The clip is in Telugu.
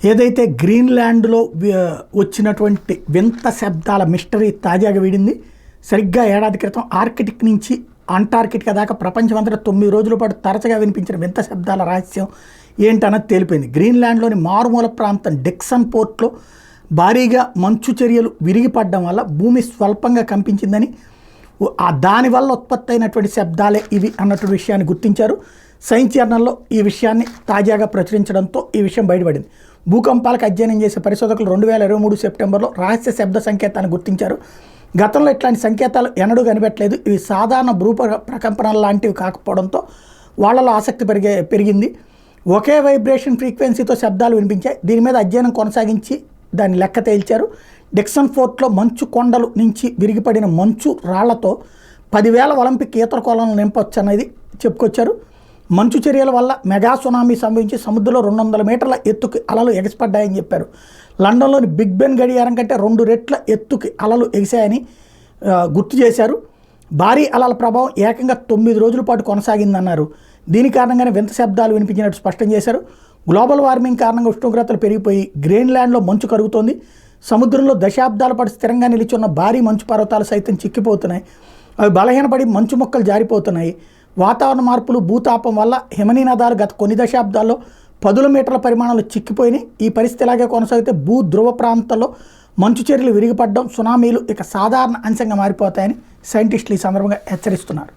ఏదైతే గ్రీన్లాండ్లో వచ్చినటువంటి వింత శబ్దాల మిస్టరీ తాజాగా వీడింది. సరిగ్గా ఏడాది క్రితం ఆర్కిటిక్ నుంచి అంటార్కిటికా దాకా ప్రపంచమంతటా 9 రోజుల పాటు తరచుగా వినిపించిన వింత శబ్దాల రహస్యం ఏంటన్నది తేలిపోయింది. గ్రీన్లాండ్లోని మారుమూల ప్రాంతం డిక్సన్ పోర్ట్లో భారీగా మంచు చర్యలు విరిగిపడడం వల్ల భూమి స్వల్పంగా కంపించిందని, దానివల్ల ఉత్పత్తి అయినటువంటి శబ్దాలే ఇవి అన్నటువంటి విషయాన్ని గుర్తించారు. సైన్స్ జర్నల్లో ఈ విషయాన్ని తాజాగా ప్రచురించడంతో ఈ విషయం బయటపడింది. భూకంపాలకు అధ్యయనం చేసే పరిశోధకులు 2023 సెప్టెంబర్లో రహస్య శబ్ద సంకేతాన్ని గుర్తించారు. గతంలో ఇట్లాంటి సంకేతాలు ఎన్నడూ కనిపెట్టలేదు. ఇవి సాధారణ ప్రకంపనలు లాంటివి కాకపోవడంతో వాళ్ళలో ఆసక్తి పెరిగింది. ఒకే వైబ్రేషన్ ఫ్రీక్వెన్సీతో శబ్దాలు వినిపించాయి. దీని మీద అధ్యయనం కొనసాగించి దాన్ని లెక్క తేల్చారు. డిక్సన్ ఫోర్ట్లో మంచు కొండలు నుంచి విరిగిపడిన మంచు రాళ్లతో 10,000 ఒలింపిక్ ఈత కొలను నింపొచ్చు అనేది చెప్పుకొచ్చారు. మంచు చర్యల వల్ల మెగా సునామీ సంభవించి సముద్రంలో 200 మీటర్ల ఎత్తుకి అలలు ఎగసిపడ్డాయని చెప్పారు. లండన్లోని బిగ్ బెన్ గడియారం కంటే 2 రెట్ల ఎత్తుకి అలలు ఎగిశాయని గుర్తు చేశారు. భారీ అలల ప్రభావం ఏకంగా 9 రోజుల పాటు కొనసాగిందన్నారు. దీని కారణంగానే వింత శబ్దాలు వినిపించినట్టు స్పష్టం చేశారు. గ్లోబల్ వార్మింగ్ కారణంగా ఉష్ణోగ్రతలు పెరిగిపోయి గ్రీన్లాండ్లో మంచు కరుగుతోంది. సముద్రంలో దశాబ్దాల పాటు స్థిరంగా నిలిచున్న భారీ మంచు పర్వతాలు సైతం చిక్కిపోతున్నాయి. అవి బలహీనపడి మంచు మొక్కలు జారిపోతున్నాయి. వాతావరణ మార్పులు, భూతాపం వల్ల హిమనీనదాలు గత కొన్ని దశాబ్దాల్లో 10 మీటర్ల పరిమాణంలో చిక్కిపోయినాయి. ఈ పరిస్థితి ఇలాగే కొనసాగితే భూ ధ్రువ ప్రాంతాల్లో మంచు చర్యలు విరిగిపడడం, సునామీలు ఇక సాధారణ అంశంగా మారిపోతాయని సైంటిస్టులు ఈ సందర్భంగా హెచ్చరిస్తున్నారు.